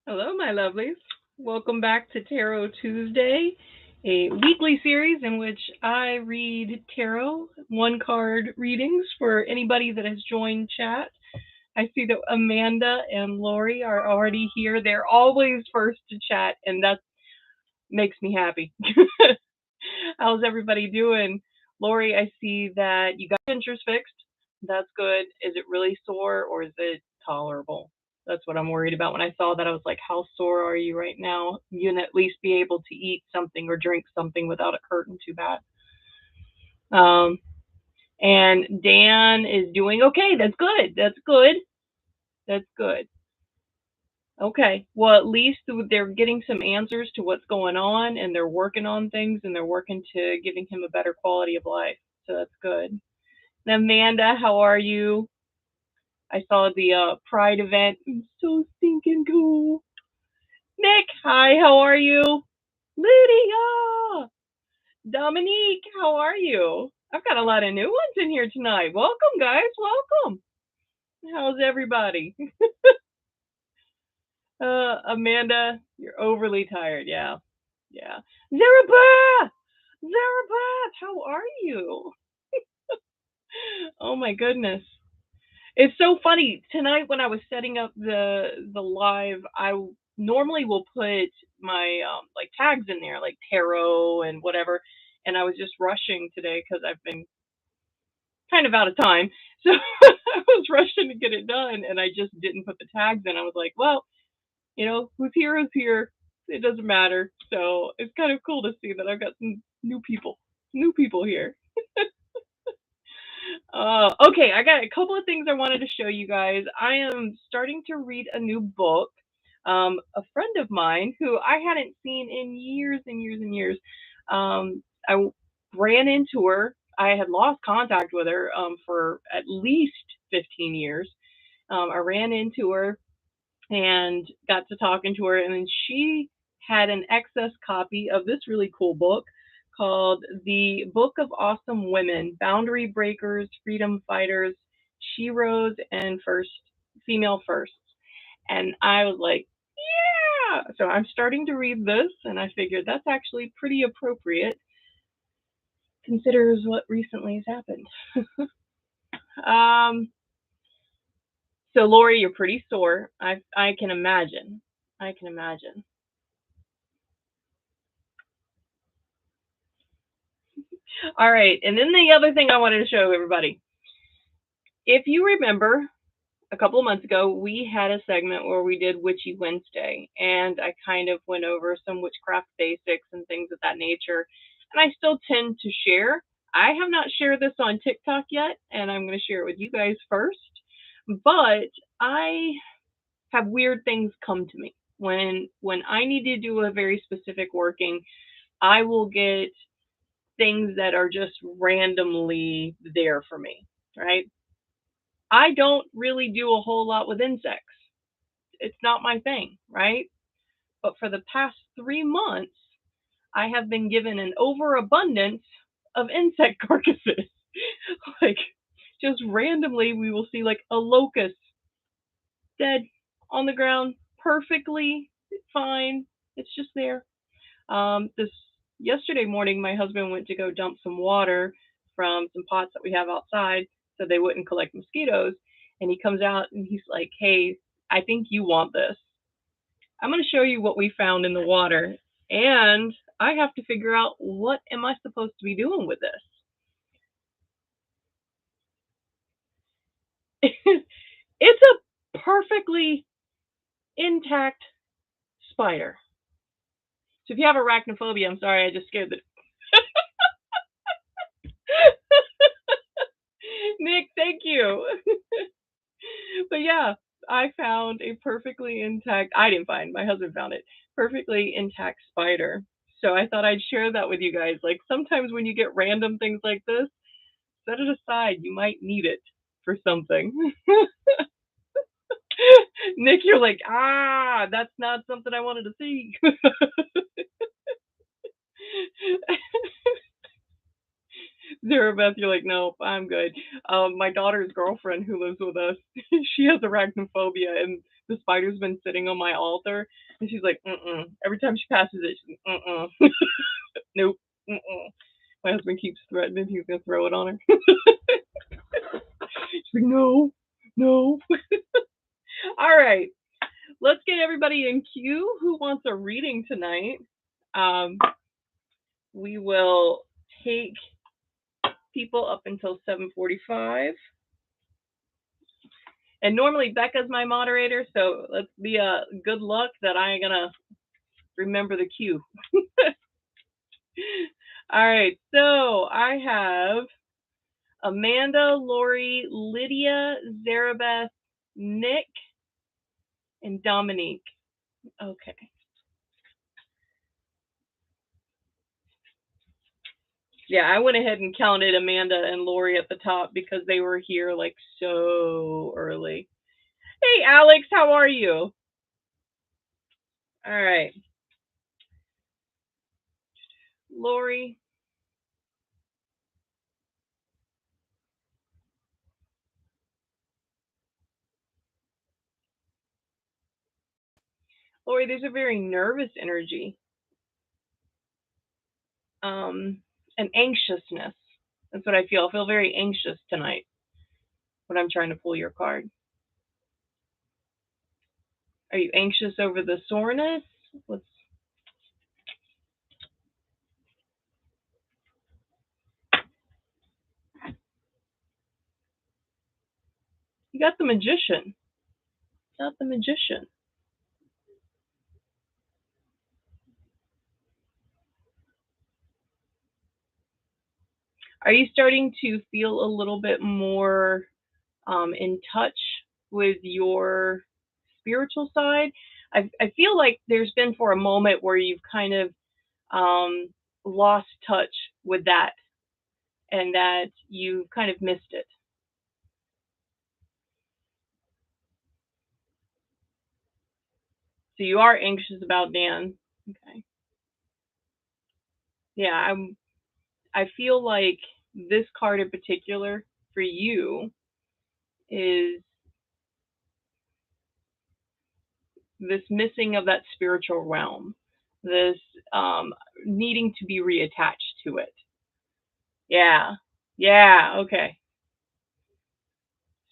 Hello, my lovelies. Welcome back to Tarot Tuesday, a weekly series in which I read tarot one card readings for anybody that has joined chat. I see that Amanda and Lori are already here. They're always first to chat, and that makes me happy. How's everybody doing? Lori, I see that you got dentures fixed. That's good. Is it really sore or is it tolerable? That's what I'm worried about. When I saw that, I was like, how sore are you right now? You can at least be able to eat something or drink something without it hurting too bad. Um, and Dan is doing okay. That's good. That's good. That's good. Okay. Well, at least they're getting some answers to what's going on and they're working on things and they're working to giving him a better quality of life. So that's good. And Amanda, how are you? I saw the Pride event. I'm so stinking cool. Nick, hi, how are you? Lydia! Dominique, how are you? I've got a lot of new ones in here tonight. Welcome, guys. Welcome. How's everybody? Amanda, you're overly tired. Yeah. Yeah. Zarabeth! Zarabeth, how are you? Oh my goodness. It's so funny. Tonight when I was setting up the live, I normally will put my like tags in there, like tarot and whatever. And I was just rushing today because I've been kind of out of time. So I was rushing to get it done and I just didn't put the tags in. I was like, well, who's here is here. It doesn't matter. So it's kind of cool to see that I've got some new people here. Okay, I got a couple of things I wanted to show you guys. I am starting to read a new book. A friend of mine who I hadn't seen in years and years and years. I ran into her. I had lost contact with her for at least 15 years. I ran into her and got to talking to her, and then she had an excess copy of this really cool book called The Book of Awesome Women: Boundary Breakers, Freedom Fighters, Sheroes, and First Female Firsts. And I was like, yeah. So I'm starting to read this, and I figured that's actually pretty appropriate considers what recently has happened. um, so Lori, you're pretty sore. I can imagine. I can imagine. All right. And then the other thing I wanted to show everybody. If you remember, a couple of months ago, we had a segment where we did Witchy Wednesday, and I kind of went over some witchcraft basics and things of that nature. And I still tend to share. I have not shared this on TikTok yet, and I'm going to share it with you guys first. But I have weird things come to me when I need to do a very specific working. I will get things that are just randomly there for me, right? I don't really do a whole lot with insects. It's not my thing, right? But for the past 3 months, I have been given an overabundance of insect carcasses. Like, just randomly, we will see like a locust dead on the ground, perfectly fine. It's just there. This yesterday morning, my husband went to go dump some water from some pots that we have outside so they wouldn't collect mosquitoes. And he comes out and he's like, "Hey, I think you want this. I'm going to show you what we found in the water, and I have to figure out what am I supposed to be doing with this." It's a perfectly intact spider. So if you have arachnophobia, I'm sorry, I just scared the Nick, thank you. But yeah, I found a perfectly intact, I didn't find, my husband found it, perfectly intact spider. So I thought I'd share that with you guys. Like sometimes when you get random things like this, set it aside. You might need it for something. Nick, you're like, that's not something I wanted to see. Zarabeth, you're like, nope, I'm good. My daughter's girlfriend who lives with us, she has arachnophobia, and the spider's been sitting on my altar, and she's like, mm-mm. Every time she passes it, she's like, mm-mm. Nope, mm-mm. My husband keeps threatening he's gonna throw it on her. She's like, no, no. All right, let's get everybody in queue who wants a reading tonight. We will take people up until 7:45. And normally Becca's my moderator, so let's be a good luck that I ain't gonna remember the queue. All right, so I have Amanda, Lori, Lydia, Zarabeth, Nick, and Dominique. Okay. Yeah, I went ahead and counted Amanda and Lori at the top because they were here like so early. Hey, Alex, how are you? All right. Lori. Lori, there's a very nervous energy. And anxiousness. That's what I feel. I feel very anxious tonight when I'm trying to pull your card. Are you anxious over the soreness? You got the Magician. Got the Magician. Are you starting to feel a little bit more in touch with your spiritual side? I feel like there's been for a moment where you've kind of lost touch with that and that you kind of missed it. So you are anxious about Dan. Okay. Yeah, I feel like this card in particular for you is this missing of that spiritual realm, this needing to be reattached to it. Yeah, yeah, okay.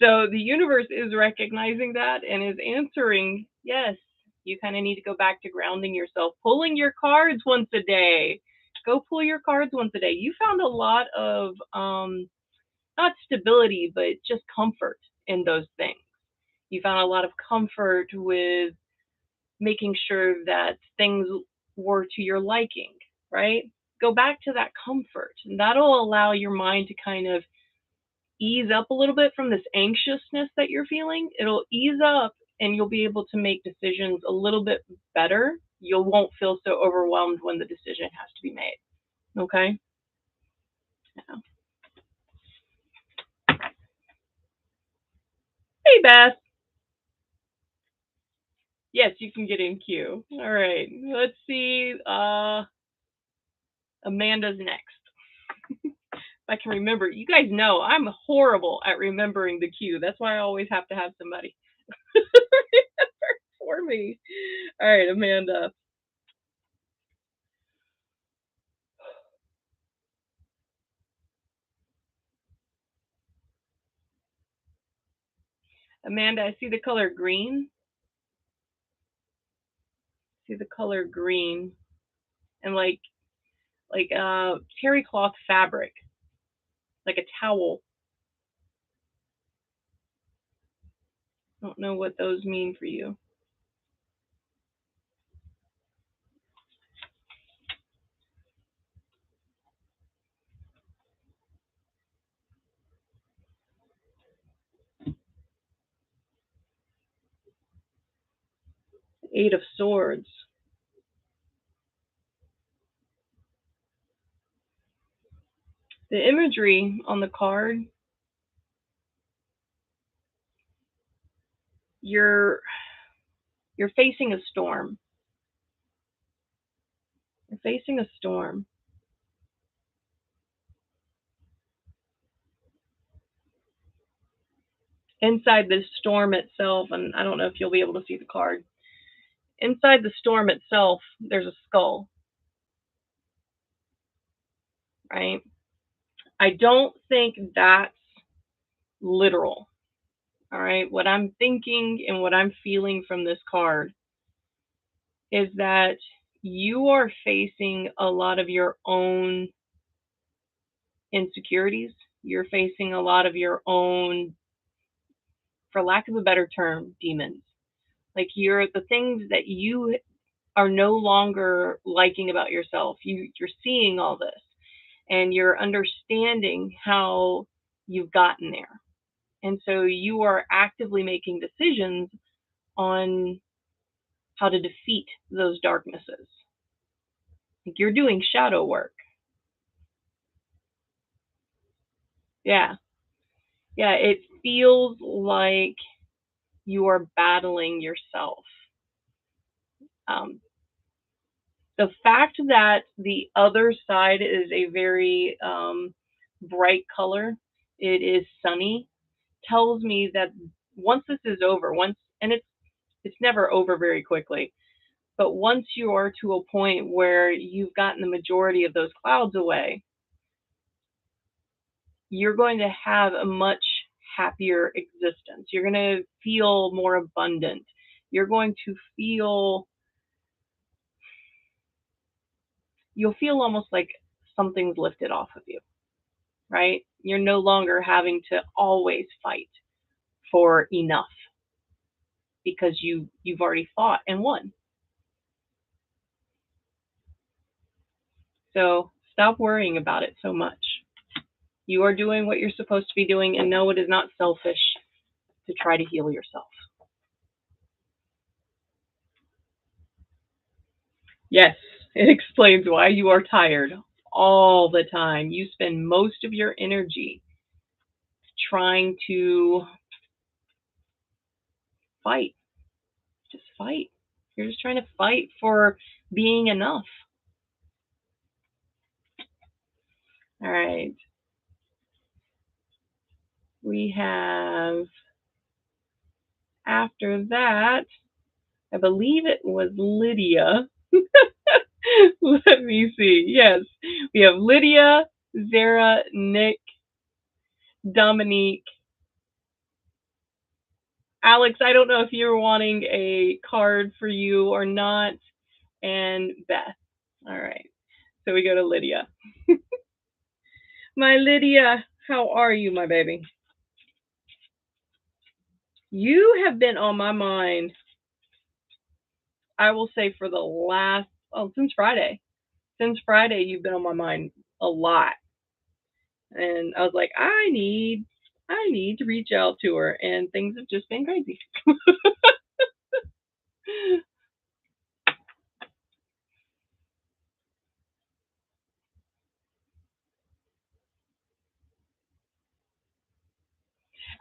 So the universe is recognizing that and is answering, yes, you kind of need to go back to grounding yourself, pulling your cards once a day. Go pull your cards once a day. You found a lot of not stability, but just comfort in those things. You found a lot of comfort with making sure that things were to your liking, right? Go back to that comfort, and that'll allow your mind to kind of ease up a little bit from this anxiousness that you're feeling. It'll ease up, and you'll be able to make decisions a little bit better. You won't feel so overwhelmed when the decision has to be made. Okay? Yeah. Hey, Beth. Yes, you can get in queue. All right. Let's see. Amanda's next. I can remember. You guys know I'm horrible at remembering the queue. That's why I always have to have somebody for me. All right, Amanda. Amanda, I see the color green. See the color green and like terry cloth fabric, like a towel. I don't know what those mean for you. Eight of Swords. The imagery on the card, you're facing a storm. You're facing a storm. inside the storm itself, and I don't know if you'll be able to see the card. Inside the storm itself, there's a skull, right? I don't think that's literal. All right. What I'm thinking and what I'm feeling from this card is that you are facing a lot of your own insecurities. You're facing a lot of your own, for lack of a better term, demons. Like you're the things that you are no longer liking about yourself. You're seeing all this and you're understanding how you've gotten there. And so you are actively making decisions on how to defeat those darknesses. Like you're doing shadow work. Yeah. Yeah. It feels like you are battling yourself. Um, the fact that the other side is a very bright color, it is sunny, tells me that once this is over, and it's never over very quickly, but once you are to a point where you've gotten the majority of those clouds away, you're going to have a much happier existence. You're going to feel more abundant. You're going to feel, you'll feel almost like something's lifted off of you, right? You're no longer having to always fight for enough because you've already fought and won. So stop worrying about it so much. You are doing what you're supposed to be doing, and no, it is not selfish to try to heal yourself. Yes, it explains why you are tired all the time. You spend most of your energy trying to fight. Just fight. You're just trying to fight for being enough. All right. We have, after that, I believe it was Lydia. Let me see. Yes, we have Lydia, Zara, Nick, Dominique. Alex, I don't know if you're wanting a card for you or not, and Beth. All right. So we go to Lydia. My Lydia, how are you, my baby? You have been on my mind, I will say, for the last, since Friday. Since Friday, you've been on my mind a lot. And I was like, I need to reach out to her, and things have just been crazy.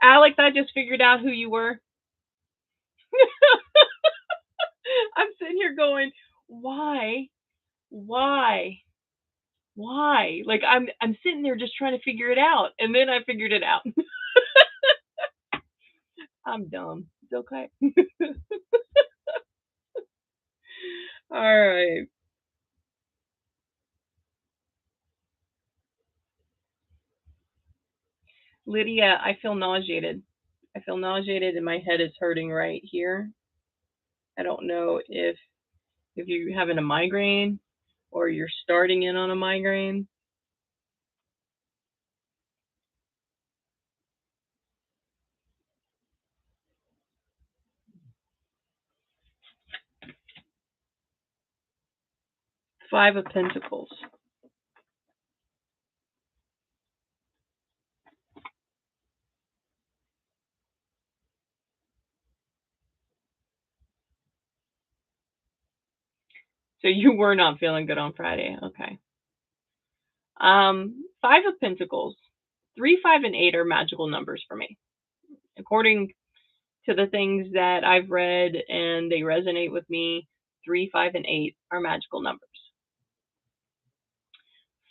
Alex, I just figured out who you were. I'm sitting here going, why? Why? Why? Like I'm sitting there just trying to figure it out, and then I figured it out. I'm dumb. It's okay. All right. Lydia, I feel nauseated. I feel nauseated and my head is hurting right here. I don't know if you're having a migraine or you're starting in on a migraine. Five of Pentacles. So you were not feeling good on Friday. Okay. Five of Pentacles. 3, 5, and 8 are magical numbers for me. According to the things that I've read and they resonate with me, 3, 5, and 8 are magical numbers.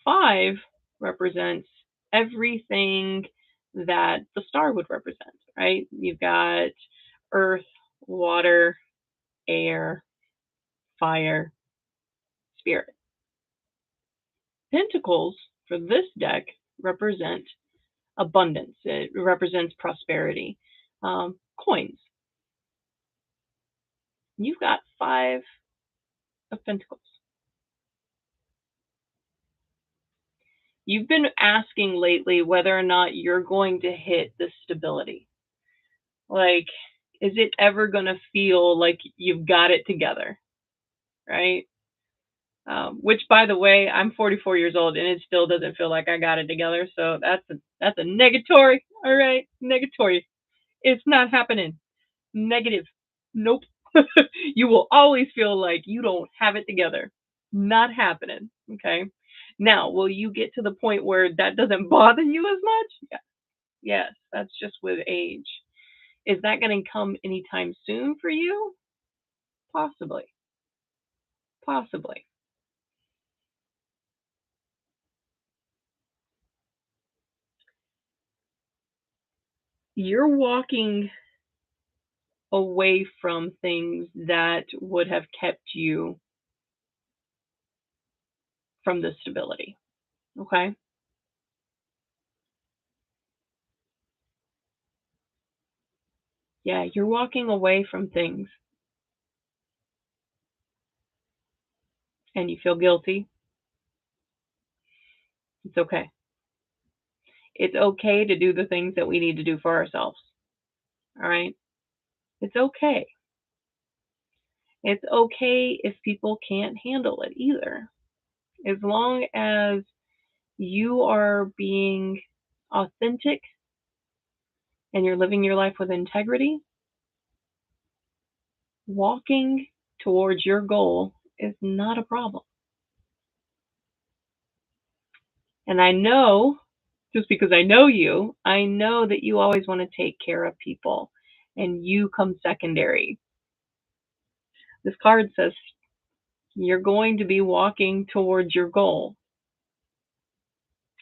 5 represents everything that the star would represent, right? You've got earth, water, air, fire, spirit. Pentacles for this deck represent abundance. It represents prosperity. Coins. You've got 5 of Pentacles. You've been asking lately whether or not you're going to hit this stability. Like, is it ever going to feel like you've got it together? Right? Which, by the way, I'm 44 years old and it still doesn't feel like I got it together. So that's a negatory. All right, negatory. It's not happening. Negative. Nope. You will always feel like you don't have it together. Not happening. Okay. Now, will you get to the point where that doesn't bother you as much? Yeah. Yes, that's just with age. Is that going to come anytime soon for you? Possibly. Possibly. You're walking away from things that would have kept you from the stability. Okay? Yeah, you're walking away from things and you feel guilty. It's okay. It's okay to do the things that we need to do for ourselves. All right? It's okay. It's okay if people can't handle it either. As long as you are being authentic and you're living your life with integrity, walking towards your goal is not a problem. And I know, just because I know you, I know that you always want to take care of people and you come secondary. This card says you're going to be walking towards your goal.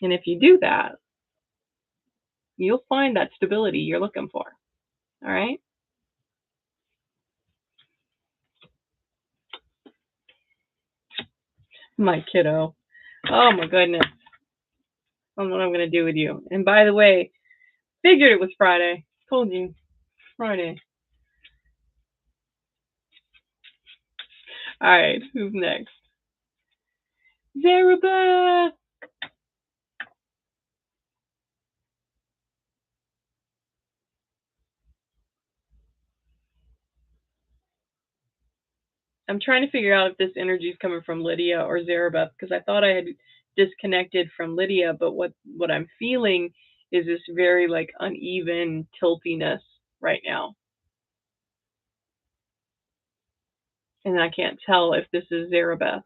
And if you do that, you'll find that stability you're looking for. All right? My kiddo. Oh my goodness. I don't know what I'm going to do with you. And by the way, figured it was Friday. Told you. Friday. All right. Who's next? Zarabeth. I'm trying to figure out if this energy is coming from Lydia or Zarabeth because I thought I had disconnected from Lydia, but what I'm feeling is this very like uneven tiltiness right now. And I can't tell if this is Zarabeth.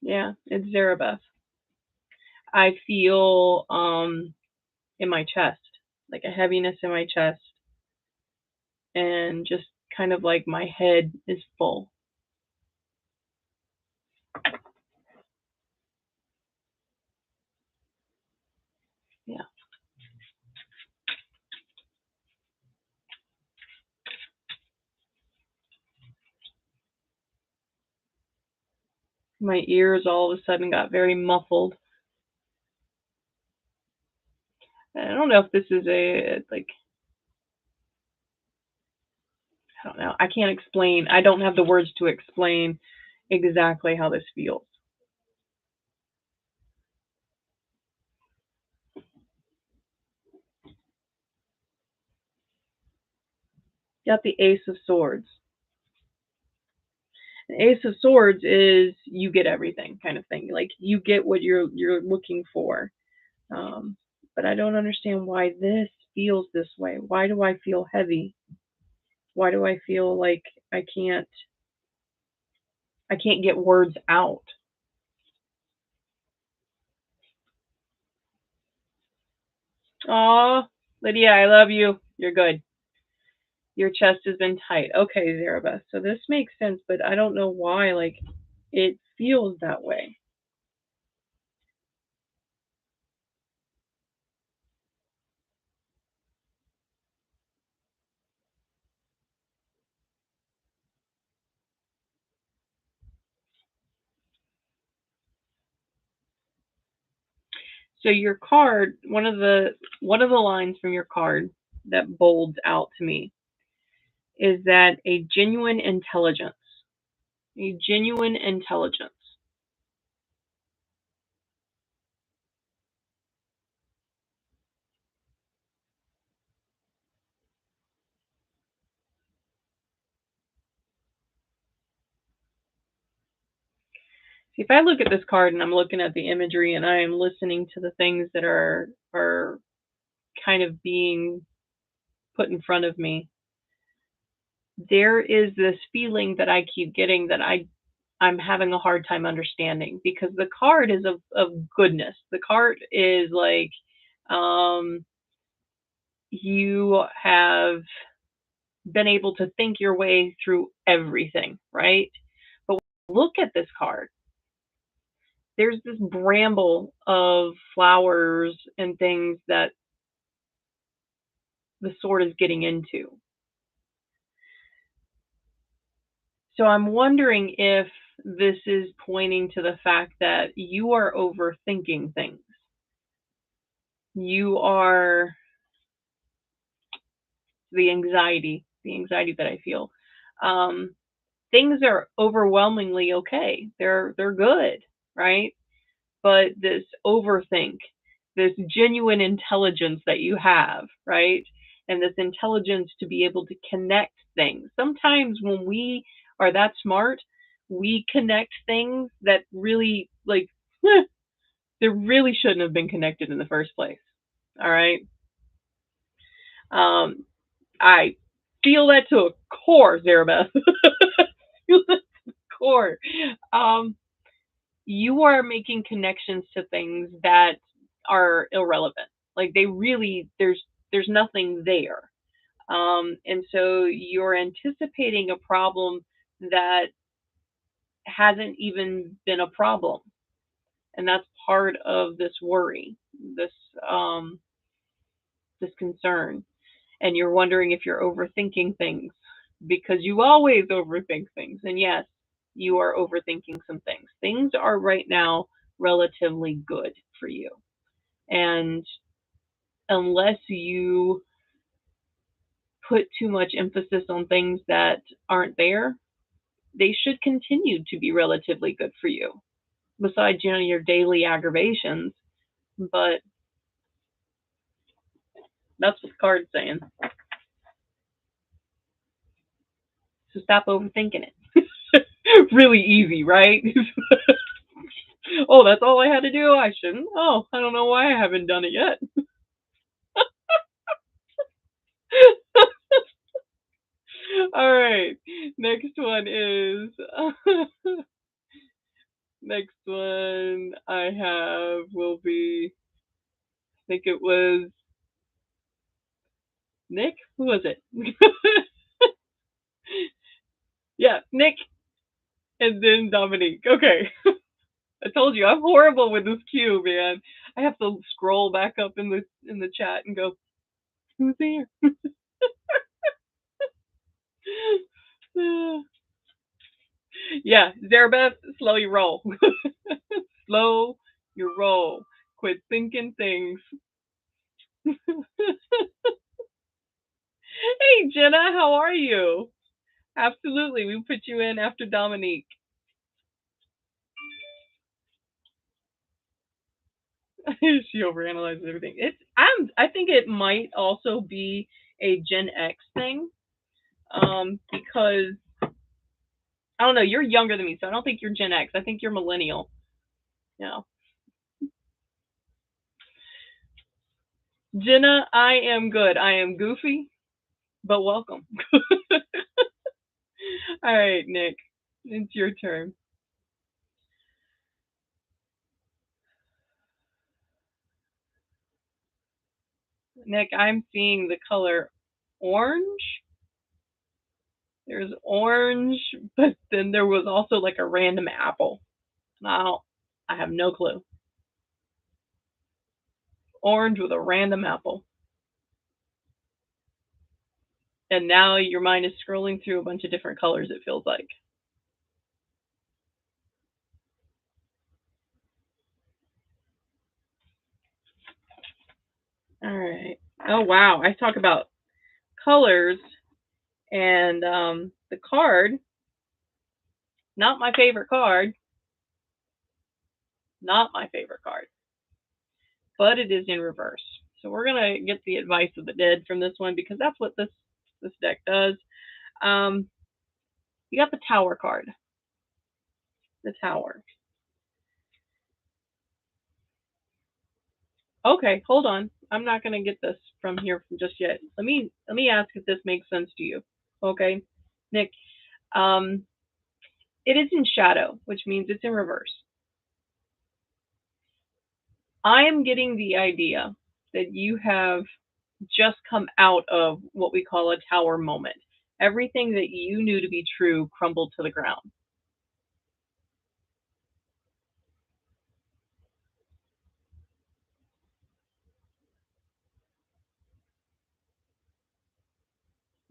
Yeah, it's Zarabeth. I feel in my chest, like a heaviness in my chest, and just kind of like my head is full. Yeah. My ears all of a sudden got very muffled. I don't know if this is I don't know. I can't explain. I don't have the words to explain exactly how this feels. Got the Ace of Swords. The Ace of Swords is you get everything kind of thing. Like you get what you're looking for. But I don't understand why this feels this way. Why do I feel heavy? Why do I feel like I can't get words out? Aw, Lydia, I love you. You're good. Your chest has been tight. Okay, Zarabeth. So this makes sense, but I don't know why, like, it feels that way. So your card, one of the lines from your card that bolds out to me is that a genuine intelligence. A genuine intelligence. See, if I look at this card and I'm looking at the imagery and I am listening to the things that are kind of being put in front of me, there is this feeling that I keep getting that I'm having a hard time understanding because the card is of goodness. The card is like um, you have been able to think your way through everything, right? But look at this card. There's this bramble of flowers and things that the sword is getting into. So I'm wondering if this is pointing to the fact that you are overthinking things. You are the anxiety that I feel. Um, things are overwhelmingly okay. They're good, right? But this overthink, this genuine intelligence that you have, right? And this intelligence to be able to connect things. Sometimes when we are that smart, we connect things that really like they really shouldn't have been connected in the first place. All right. Um, I feel that to a core, Zarabeth. Feel that to a core. Um, you are making connections to things that are irrelevant. Like they really, there's nothing there. And so you're anticipating a problem that hasn't even been a problem, and that's part of this worry, this um, this concern. And you're wondering if you're overthinking things because you always overthink things. And yes, you are overthinking some things. Things are right now relatively good for you. And unless you put too much emphasis on things that aren't there, they should continue to be relatively good for you. Besides, your daily aggravations, but that's what the card's saying. So stop overthinking it. Really easy, right? Oh, that's all I had to do? I shouldn't. Oh, I don't know why I haven't done it yet. All right. Next one is next one I have will be I think it was Nick. Who was it? Yeah, Nick and then Dominique. Okay. I told you I'm horrible with this cue, man. I have to scroll back up in the chat and go, who's there? Yeah, Zarabeth, slow your roll. Slow your roll. Quit thinking things. Hey, Jenna, how are you? Absolutely, we put you in after Dominique. She overanalyzes everything. I think it might also be a Gen X thing, because I don't know. You're younger than me, so I don't think you're Gen X. I think you're millennial. Yeah, Jenna, I am good. I am goofy, but welcome. All right, Nick, it's your turn. Nick, I'm seeing the color orange. There's orange, but then there was also like a random apple. Now, I have no clue. Orange with a random apple. And now your mind is scrolling through a bunch of different colors, it feels like. All right. Oh, wow. I talk about colors and the card. Not my favorite card. Not my favorite card. But it is in reverse. So we're going to get the advice of the dead from this one because that's what this deck does. You got the Tower card. The Tower. Okay, hold on. I'm not going to get this from here just yet. Let me ask if this makes sense to you. Okay, Nick. It is in shadow, which means it's in reverse. I am getting the idea that you have just come out of what we call a tower moment. Everything that you knew to be true crumbled to the ground.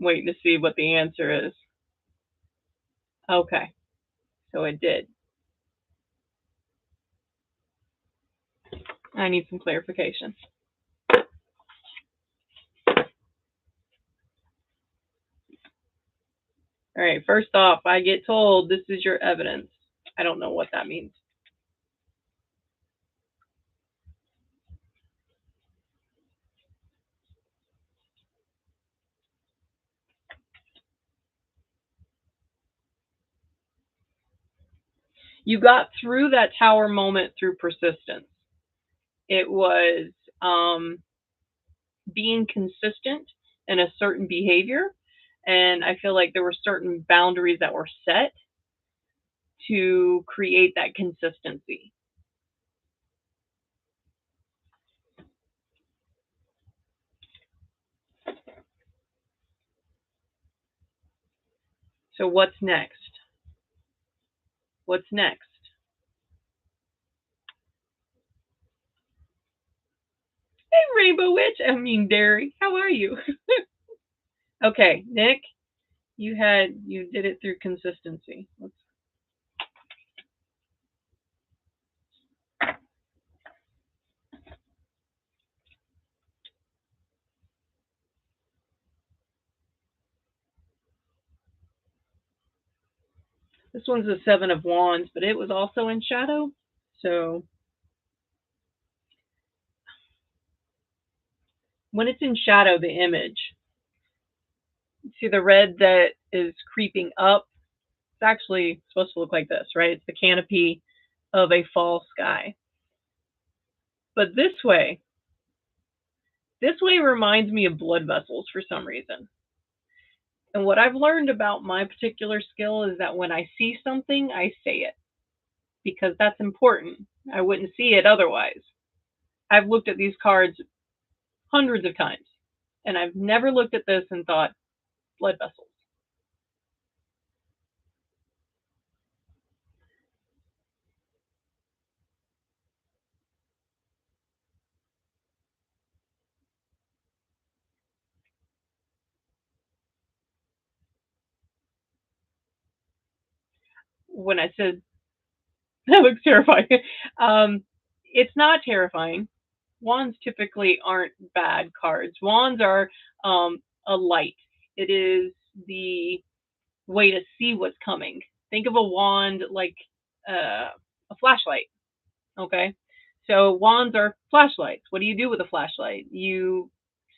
Waiting to see what the answer is. Okay, so it did. I need some clarification. All right, first off, I get told this is your evidence. I don't know what that means. You got through that tower moment through persistence. It was being consistent in a certain behavior. And I feel like there were certain boundaries that were set to create that consistency. So what's next? What's next? Hey, Rainbow Witch. I mean, Derry. How are you? Okay, Nick, you did it through consistency. This one's the Seven of Wands, but it was also in shadow. So when it's in shadow, the image, see the red that is creeping up, it's actually supposed to look like this, right? It's the canopy of a fall sky. But this way reminds me of blood vessels for some reason. And what I've learned about my particular skill is that when I see something, I say it because that's important. I wouldn't see it otherwise. I've looked at these cards hundreds of times, and I've never looked at this and thought blood vessels. When I said that looks terrifying, it's not terrifying. Wands typically aren't bad cards. Wands are a light. It is the way to see what's coming. Think of a wand like a flashlight. Okay, so wands are flashlights. What do you do with a flashlight? You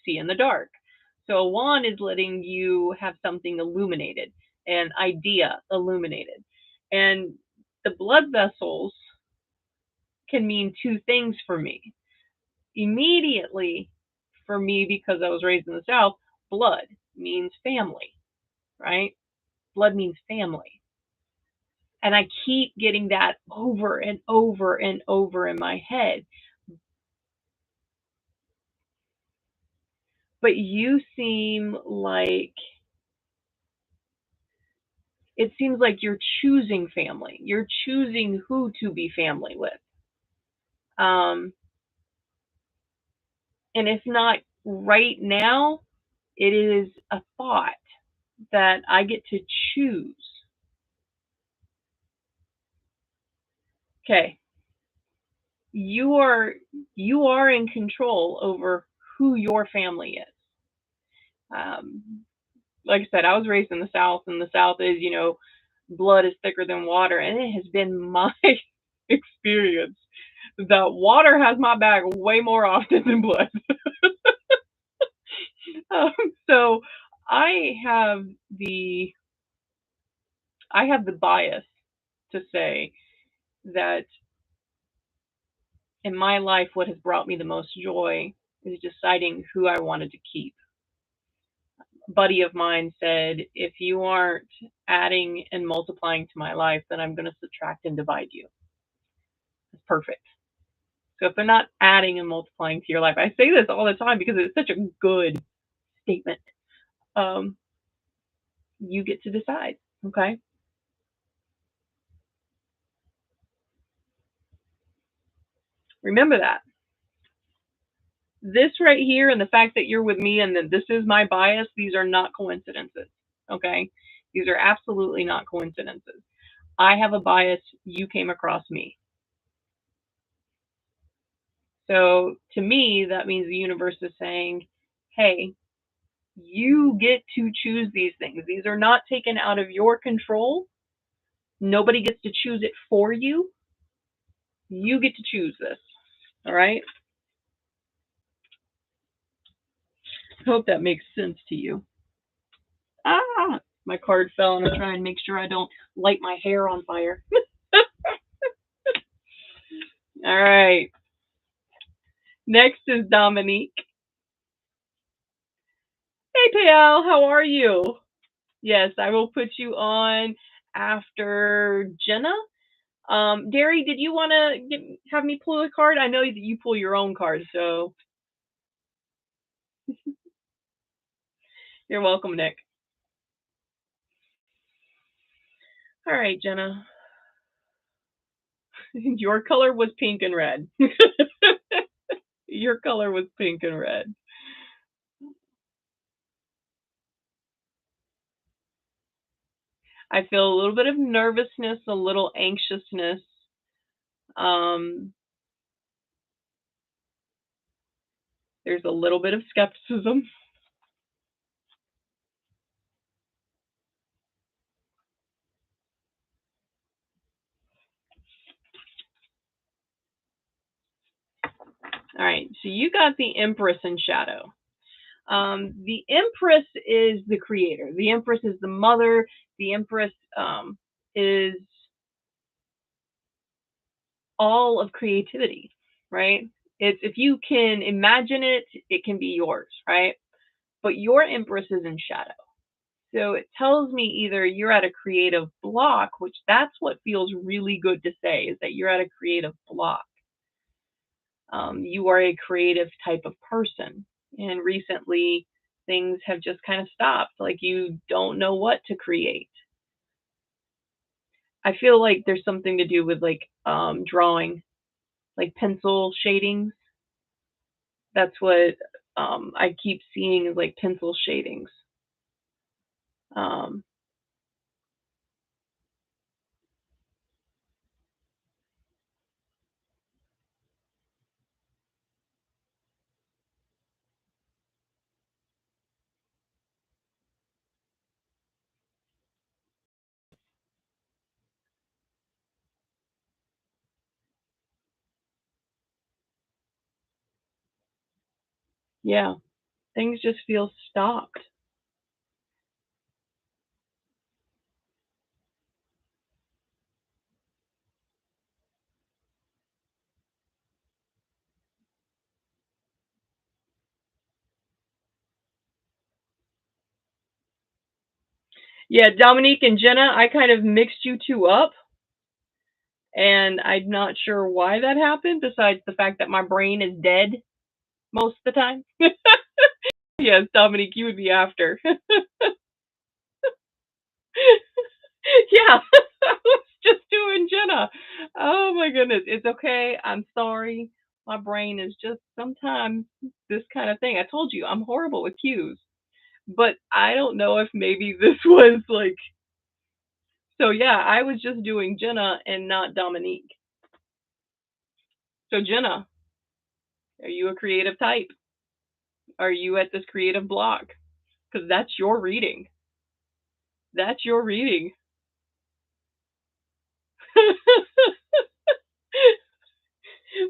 see in the dark. So a wand is letting you have something illuminated, an idea illuminated, and the blood vessels can mean two things for me. Immediately, for me, because I was raised in the South, blood means family, right? Blood means family. And I keep getting that over and over and over in my head. But you seem like it seems like you're choosing family. You're choosing who to be family with. Um, and if not right now, it is a thought that I get to choose. Okay, you are you are in control over who your family is. Um, like I said, I was raised in the South, and the South is, blood is thicker than water, and it has been my experience that water has my back way more often than blood. um, so I have the I have the bias to say that in my life, what has brought me the most joy is deciding who I wanted to keep. A buddy of mine said, if you aren't adding and multiplying to my life, then I'm going to subtract and divide you. It's perfect. So if they're not adding and multiplying to your life, I say this all the time because it's such a good statement. Um, you get to decide. Okay. Remember that. This right here and the fact that you're with me and that this is my bias, these are not coincidences. Okay. These are absolutely not coincidences. I have a bias. You came across me. So to me, that means the universe is saying, hey, you get to choose these things. These are not taken out of your control. Nobody gets to choose it for you. You get to choose this. All right. I hope that makes sense to you. Ah, my card fell, and I try and make sure I don't light my hair on fire. All right. Next is Dominique. Hey, Payal, how are you? Yes, I will put you on after Jenna. Derry, did you want to have me pull a card? I know that you pull your own card, so you're welcome, Nick. All right, Jenna. Your color was pink and red. Your color was pink and red. I feel a little bit of nervousness, a little anxiousness. Um, there's a little bit of skepticism. All right, so you got the Empress in shadow. The Empress is the creator. The Empress is the mother. The Empress is all of creativity, right? It's if you can imagine it, it can be yours, right? But your Empress is in shadow. So it tells me either you're at a creative block, which that's what feels really good to say, is that you're at a creative block. You are a creative type of person. And recently, things have just kind of stopped. Like you don't know what to create. I feel like there's something to do with like drawing, like pencil shadings. That's what I keep seeing is like pencil shadings. Um, yeah, things just feel stopped. Yeah, Dominique and Jenna, I kind of mixed you two up, and I'm not sure why that happened, besides the fact that my brain is dead most of the time. Yes, Dominique, you would be after. Yeah, I was just doing Jenna. Oh my goodness. It's okay. I'm sorry. My brain is just sometimes this kind of thing. I told you I'm horrible with cues, but I don't know if maybe this was like, so yeah, I was just doing Jenna and not Dominique. So Jenna, are you a creative type? Are you at this creative block? Because that's your reading. That's your reading.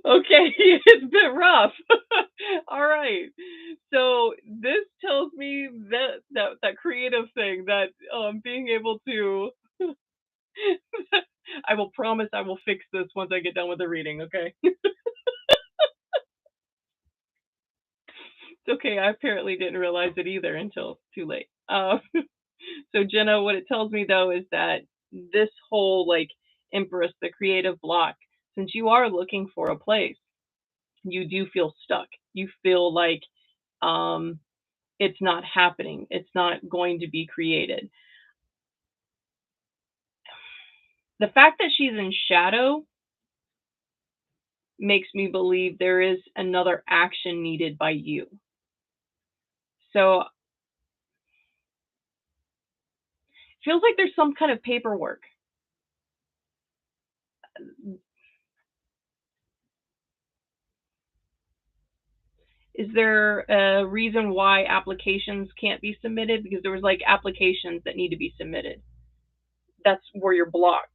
Okay, it's been rough. All right. So this tells me that creative thing, that being able to I will promise I will fix this once I get done with the reading, okay? It's okay. I apparently didn't realize it either until too late. So Jenna, what it tells me though is that this whole like Empress, the creative block, since you are looking for a place, you do feel stuck. You feel like um it's not happening. It's not going to be created. The fact that she's in shadow makes me believe there is another action needed by you. So it feels like there's some kind of paperwork. Is there a reason why applications can't be submitted? Because there was like applications that need to be submitted. That's where you're blocked.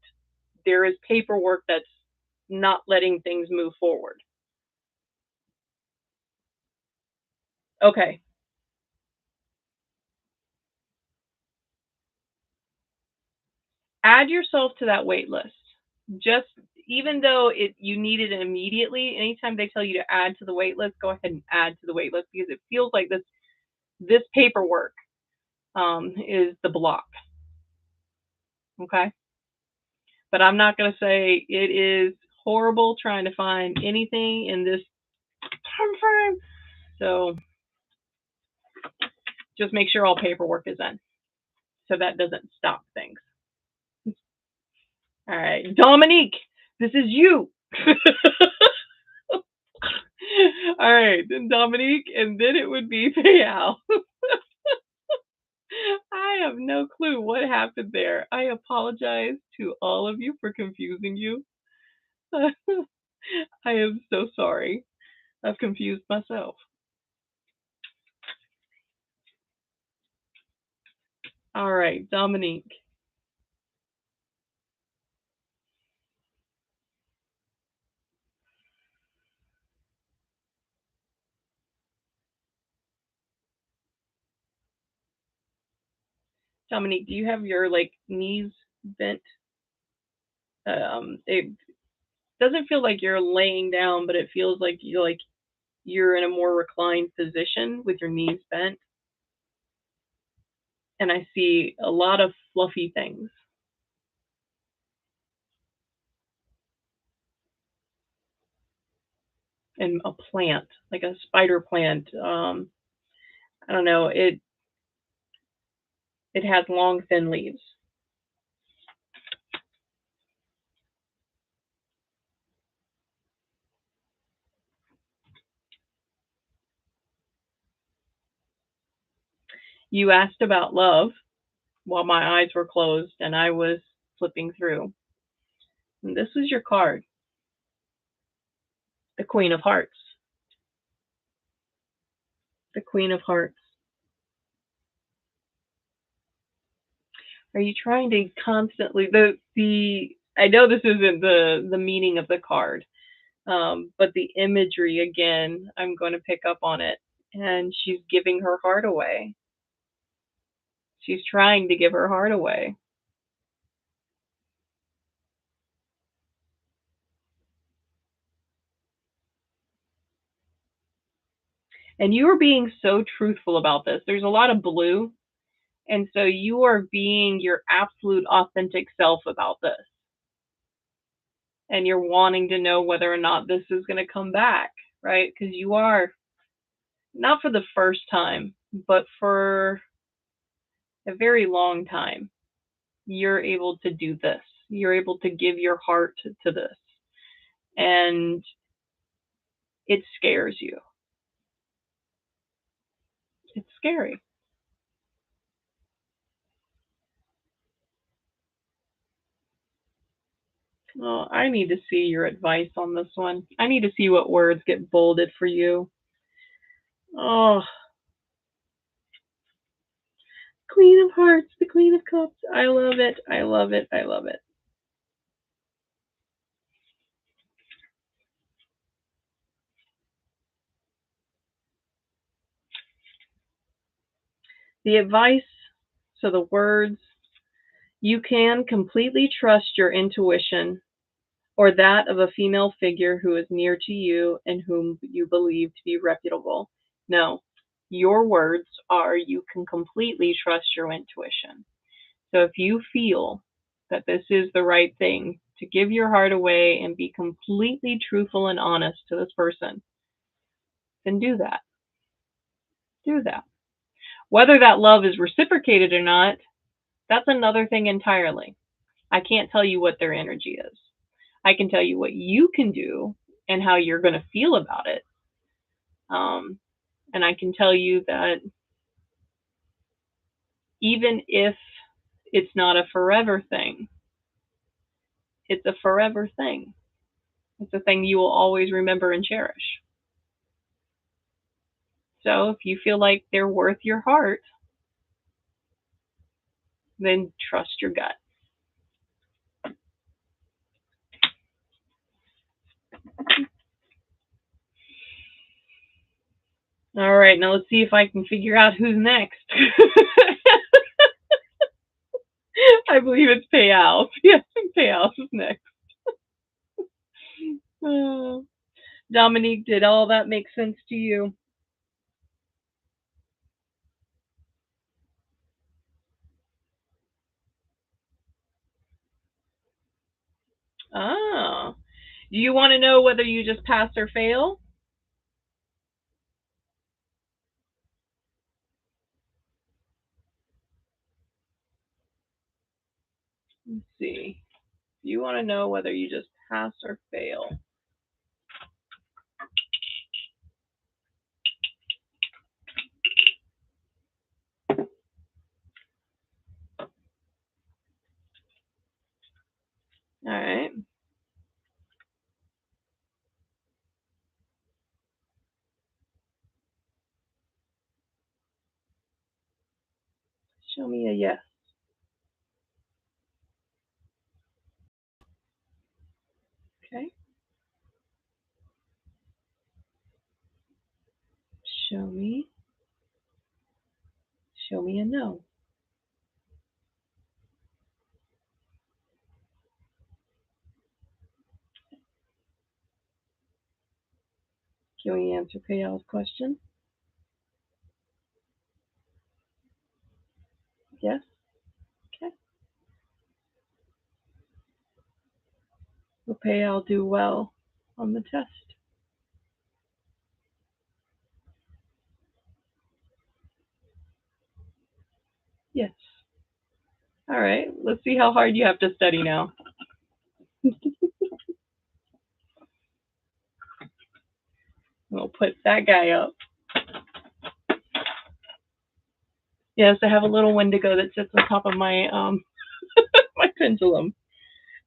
There is paperwork that's not letting things move forward. Okay. Add yourself to that wait list. Just even though you need it immediately, anytime they tell you to add to the wait list, go ahead and add to the wait list because it feels like this paperwork is the block. Okay, but I'm not going to say it is horrible trying to find anything in this time frame. So just make sure all paperwork is in, so that doesn't stop things. All right, Dominique, this is you. All right, then Dominique, and then it would be Payal. I have no clue what happened there. I apologize to all of you for confusing you. I am so sorry. I've confused myself. All right, Dominique. Dominique, do you have your like knees bent? It doesn't feel like you're laying down, but it feels like you're in a more reclined position with your knees bent. And I see a lot of fluffy things. And a plant, like a spider plant. I don't know. It has long, thin leaves. You asked about love while my eyes were closed and I was flipping through. And this was your card, the Queen of Hearts. The Queen of Hearts. Are you trying to constantly the I know this isn't the meaning of the card, but the imagery again, I'm going to pick up on it. And she's giving her heart away. She's trying to give her heart away. And you are being so truthful about this. There's a lot of blue, and so you are being your absolute authentic self about this. And you're wanting to know whether or not this is going to come back, right? Because you are not for the first time, but for a very long time, you're able to do this. You're able to give your heart to this. And it scares you. It's scary. Well, I need to see your advice on this one. I need to see what words get bolded for you. Oh, Queen of Hearts, the Queen of Cups. I love it. I love it. I love it. The advice, so the words, you can completely trust your intuition or that of a female figure who is near to you and whom you believe to be reputable. No, your words are you can completely trust your intuition. So if you feel that this is the right thing to give your heart away and be completely truthful and honest to this person, then do that. Do that. Whether that love is reciprocated or not, that's another thing entirely. I can't tell you what their energy is. I can tell you what you can do and how you're going to feel about it. Um, and I can tell you that even if it's not a forever thing, it's a forever thing. It's a thing you will always remember and cherish. So if you feel like they're worth your heart, then trust your gut. All right, now let's see if I can figure out who's next. I believe it's Payals. Yes, Payals is next. Dominique, did all that make sense to you? Oh. Do you want to know whether you just pass or fail? Let's see. You want to know whether you just pass or fail. All right. Show me a yes. Okay. Show me. Show me a no. Can we answer Payal's question? Yes. Okay. Will Payal do well on the test? Yes. All right. Let's see how hard you have to study now. We'll put that guy up. Yes, I have a little Wendigo that sits on top of my my pendulum.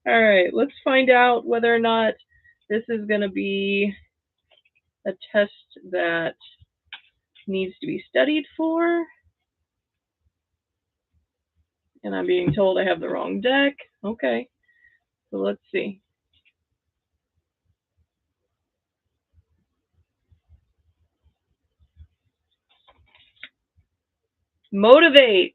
All right, let's find out whether or not this is going to be a test that needs to be studied for. And I'm being told I have the wrong deck. Okay, so let's see. Motivate.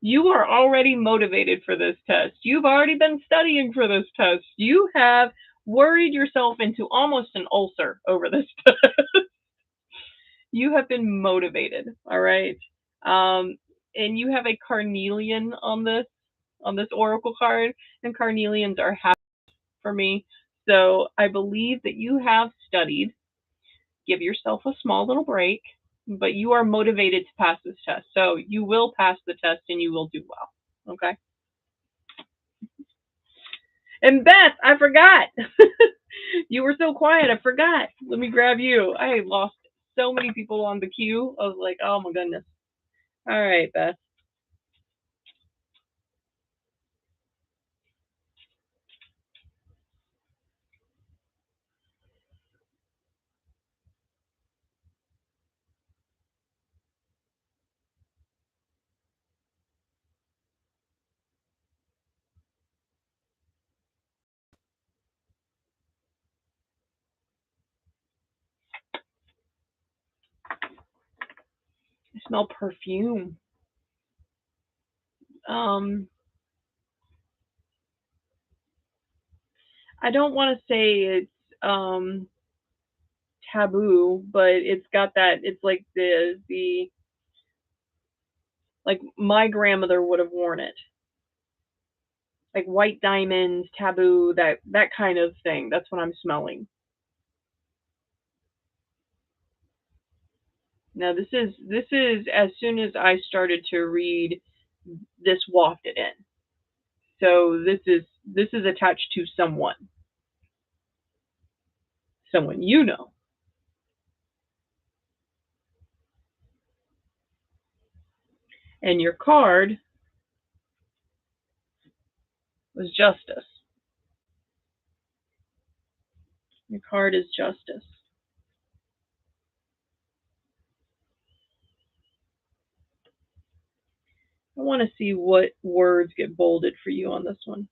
You are already motivated for this test. You've already been studying for this test. You have worried yourself into almost an ulcer over this test. You have been motivated, all right? And you have a carnelian on this oracle card, and carnelians are happy for me. So I believe that you have studied. Give yourself a small little break. but you are motivated to pass this test. So you will pass the test and you will do well. Okay. And Beth, I forgot. You were so quiet. I forgot. Let me grab you. I lost so many people on the queue. I was like, oh my goodness. All right, Beth. I smell perfume. Um, I don't want to say it's taboo, but it's got that. It's like the like my grandmother would have worn it, like white diamonds, taboo, that kind of thing. That's what I'm smelling. Now this is as soon as I started to read, this wafted in. So this is attached to someone you know. And your card was justice. Your card is justice. I want to see what words get bolded for you on this one.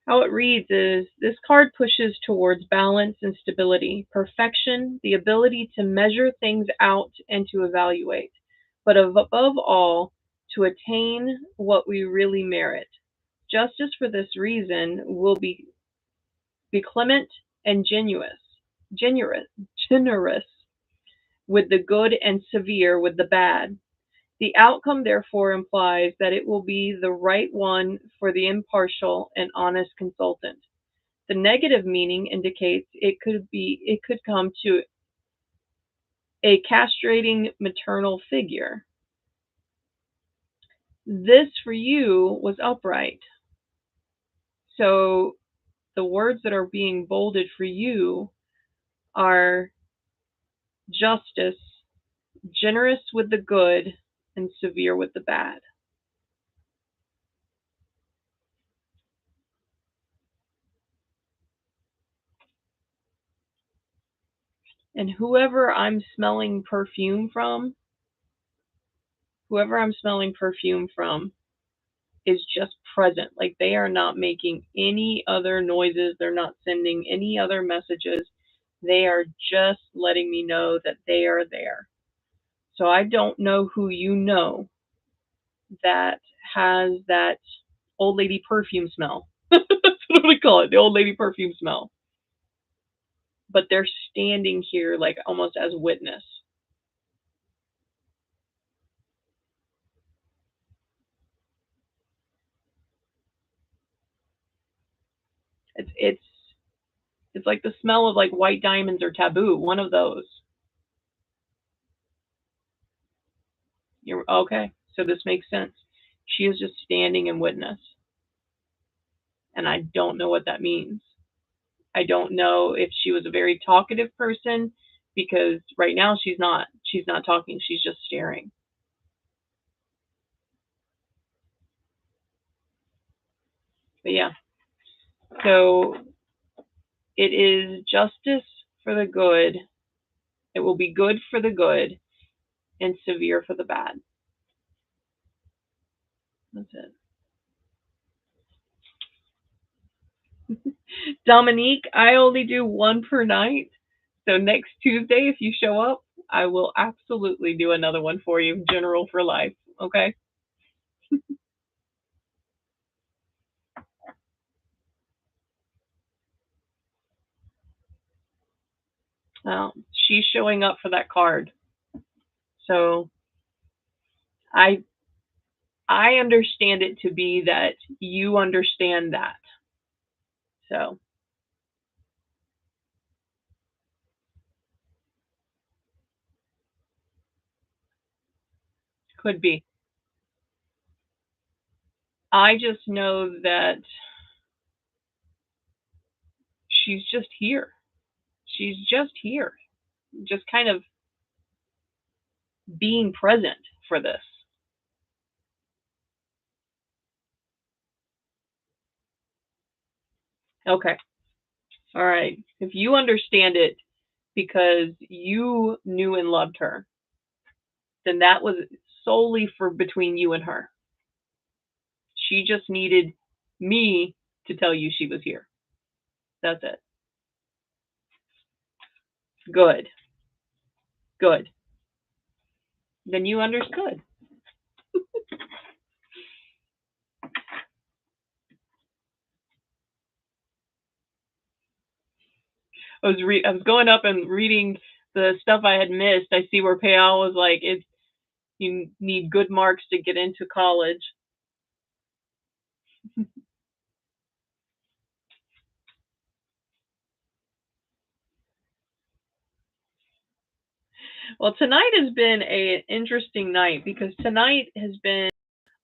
How it reads is this card pushes towards balance and stability, perfection, the ability to measure things out and to evaluate, but above all, to attain what we really merit. Justice for this reason will be clement and generous, generous with the good and severe with the bad. The outcome therefore implies that it will be the right one for the impartial and honest consultant. The negative meaning indicates it could come to a castrating maternal figure. This for you was upright. So the words that are being bolded for you are justice, generous with the good, and severe with the bad. And whoever I'm smelling perfume from is just present. Like they are not making any other noises, they're not sending any other messages. They are just letting me know that they are there. So I don't know who you know that has that old lady perfume smell. That's what we call it, the old lady perfume smell. But they're standing here like almost as witness. It's it's like the smell of like white diamonds or taboo, one of those. You're okay. So this makes sense. She is just standing in witness. And I don't know what that means. I don't know if she was a very talkative person because right now she's not. She's not talking. She's just staring. But yeah. So it is justice for the good. It will be good for the good and severe for the bad. That's it. Dominique, I only do one per night. So next Tuesday, if you show up, I will absolutely do another one for you, general for life. Okay? Well, she's showing up for that card. So I I understand it to be that you understand that. So could be. I just know that she's just here. She's just here. Just kind of being present for this. Okay. All right. If you understand it because you knew and loved her, then that was solely for between you and her. She just needed me to tell you she was here. That's it. Good. Good. Then you understood. I was going up and reading the stuff I had missed. I see where Payal was like, "It's you need good marks to get into college." Well, tonight has been a interesting night because tonight has been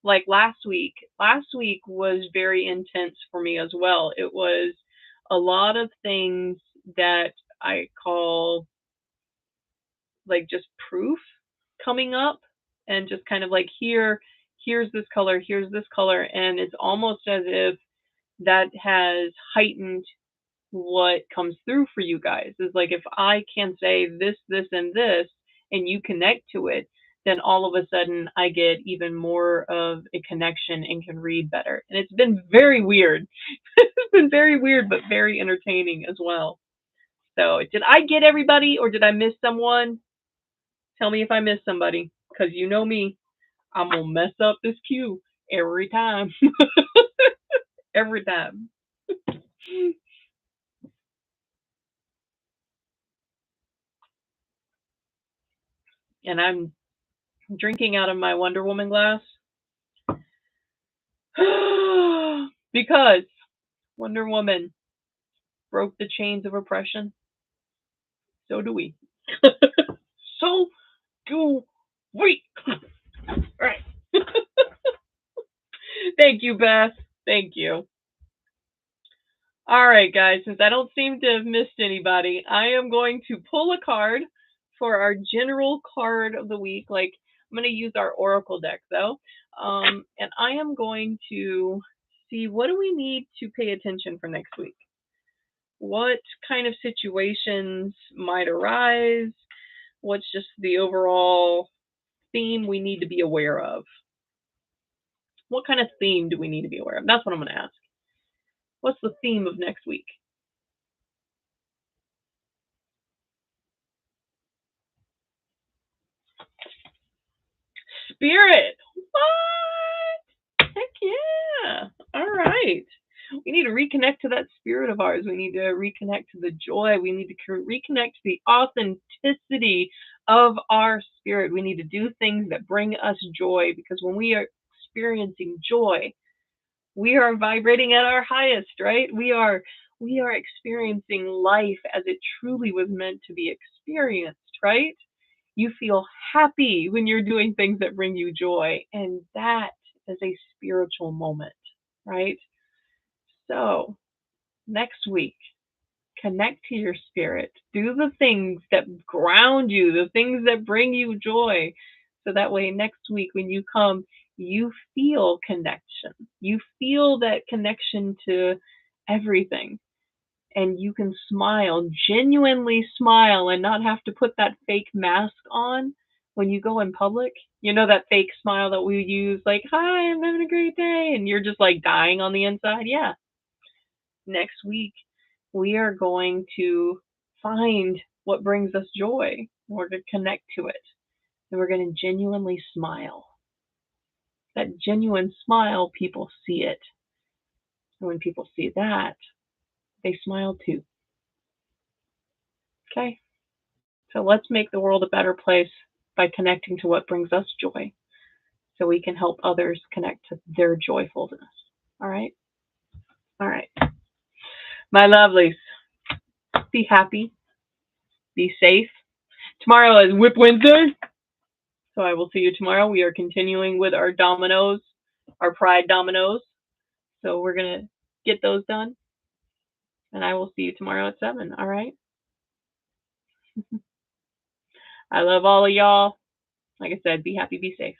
like last week. Last week was very intense for me as well. It was a lot of things that I call like just proof coming up and just kind of like here's here's this color, and it's almost as if that has heightened what comes through for you guys. Is like if I can say this and this and you connect to it, then all of a sudden I get even more of a connection and can read better. And it's been very weird. It's been very weird but very entertaining as well. So did I get everybody or did I miss someone? Tell me if I missed somebody, because you know me, I'm gonna mess up this cue every time. Every time. And I'm drinking out of my Wonder Woman glass because Wonder Woman broke the chains of oppression. So do we. So do we. All right. Thank you, Beth. Thank you. All right, guys, since I don't seem to have missed anybody, I am going to pull a card for our general card of the week. Like, I'm going to use our Oracle deck, though. And I am going to see what do we need to pay attention for next week? What kind of situations might arise? What's just the overall theme we need to be aware of? What kind of theme do we need to be aware of? That's what I'm going to ask. What's the theme of next week? Spirit. What? Heck yeah. All right. We need to reconnect to that spirit of ours. We need to reconnect to the joy. We need to reconnect to the authenticity of our spirit. We need to do things that bring us joy, because when we are experiencing joy, we are vibrating at our highest, right? We are experiencing life as it truly was meant to be experienced, right? You feel happy when you're doing things that bring you joy, and that is a spiritual moment, right? So, next week, connect to your spirit. Do the things that ground you, the things that bring you joy. So that way, next week, when you come, you feel connection. You feel that connection to everything. And you can smile, genuinely smile, and not have to put that fake mask on when you go in public. You know, that fake smile that we use, like, hi, I'm having a great day. And you're just like dying on the inside. Yeah. Next week, we are going to find what brings us joy. We're going to connect to it. And we're going to genuinely smile. That genuine smile, people see it. And when people see that, they smile too. Okay? So let's make the world a better place by connecting to what brings us joy so we can help others connect to their joyfulness. All right? All right. My lovelies, be happy, be safe. Tomorrow is Whip Wednesday. So I will see you tomorrow. We are continuing with our dominoes, our pride dominoes. So we're going to get those done. And I will see you tomorrow at 7. All right? I love all of y'all. Like I said, be happy, be safe.